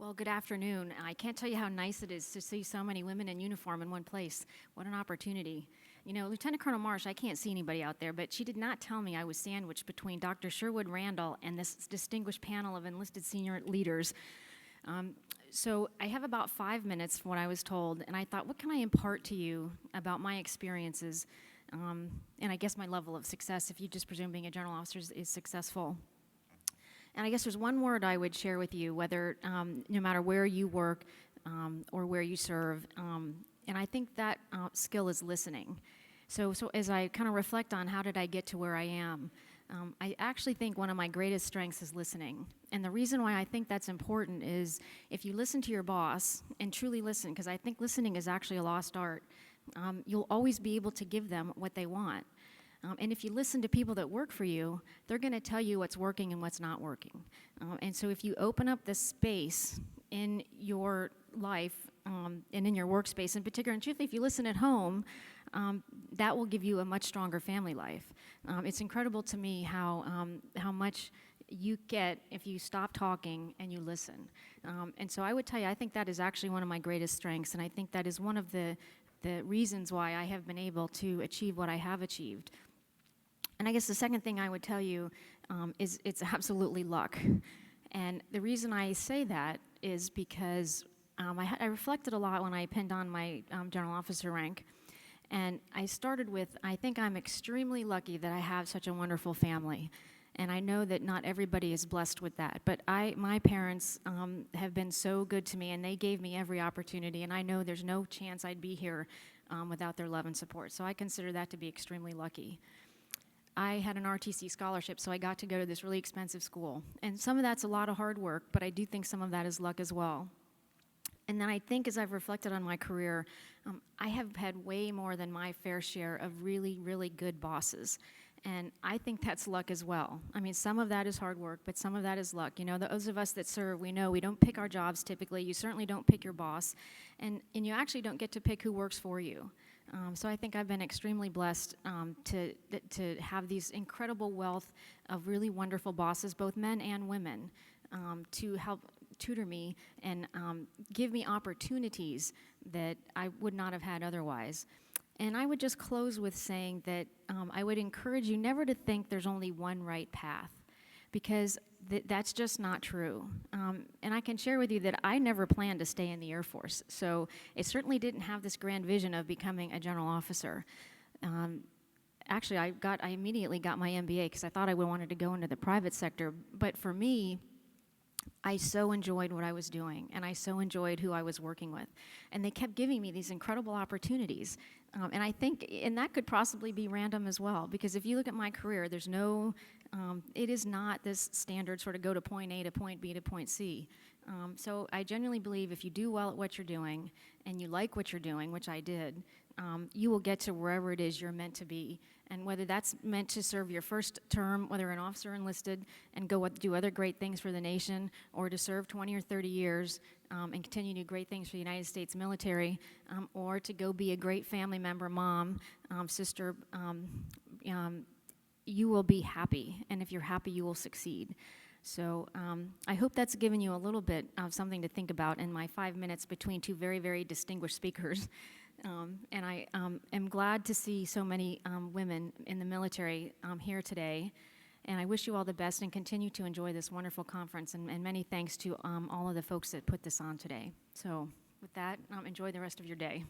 Well, good afternoon. I can't tell you how nice it is to see so many women in uniform in one place. What an opportunity. You know, Lieutenant Colonel Marsh, I can't see anybody out there, but she did not tell me I was sandwiched between Dr. Sherwood Randall and this distinguished panel of enlisted senior leaders. So I have about 5 minutes from what I was told, and I thought, what can I impart to you about my experiences, and I guess my level of success, if you just presume being a general officer is successful. And I guess there's one word I would share with you, whether, no matter where you work or where you serve, and I think that skill is listening. So as I kind of reflect on how did I get to where I am, I actually think one of my greatest strengths is listening. And the reason why I think that's important is if you listen to your boss and truly listen, because I think listening is actually a lost art, you'll always be able to give them what they want. And if you listen to people that work for you, they're going to tell you what's working and what's not working. And so if you open up the space in your life and in your workspace in particular, and truthfully, if you listen at home, that will give you a much stronger family life. It's incredible to me how much you get if you stop talking and you listen. And so I would tell you, I think that is actually one of my greatest strengths, and I think that is one of the reasons why I have been able to achieve what I have achieved. And I guess the second thing I would tell you is it's absolutely luck. And the reason I say that is because I reflected a lot when I pinned on my general officer rank. And I started with, I think I'm extremely lucky that I have such a wonderful family. And I know that not everybody is blessed with that. But my parents have been so good to me, and they gave me every opportunity. And I know there's no chance I'd be here without their love and support. So I consider that to be extremely lucky. I had an RTC scholarship, so I got to go to this really expensive school. And some of that's a lot of hard work, but I do think some of that is luck as well. And then I think as I've reflected on my career, I have had way more than my fair share of really, really good bosses. And I think that's luck as well. I mean, some of that is hard work, but some of that is luck. You know, those of us that serve, we know we don't pick our jobs typically. You certainly don't pick your boss. And you actually don't get to pick who works for you. So I think I've been extremely blessed to have these incredible wealth of really wonderful bosses, both men and women, to help tutor me and give me opportunities that I would not have had otherwise. And I would just close with saying that I would encourage you never to think there's only one right path, because that's just not true. And I can share with you that I never planned to stay in the Air Force, so it certainly didn't have this grand vision of becoming a general officer. Actually, I immediately got my MBA because I thought I wanted to go into the private sector, but for me, I so enjoyed what I was doing, and I so enjoyed who I was working with. And they kept giving me these incredible opportunities. And I think, and that could possibly be random as well, because if you look at my career, there's no, it is not this standard sort of go to point A to point B to point C. So I genuinely believe if you do well at what you're doing, and you like what you're doing, which I did, you will get to wherever it is you're meant to be. And whether that's meant to serve your first term, whether an officer enlisted and go do other great things for the nation, or to serve 20 or 30 years and continue to do great things for the United States military, or to go be a great family member, mom, sister, you will be happy. And if you're happy, you will succeed. So I hope that's given you a little bit of something to think about in my 5 minutes between two very, very distinguished speakers. And I am glad to see so many women in the military here today. And I wish you all the best and continue to enjoy this wonderful conference. And many thanks to all of the folks that put this on today. So with that, enjoy the rest of your day.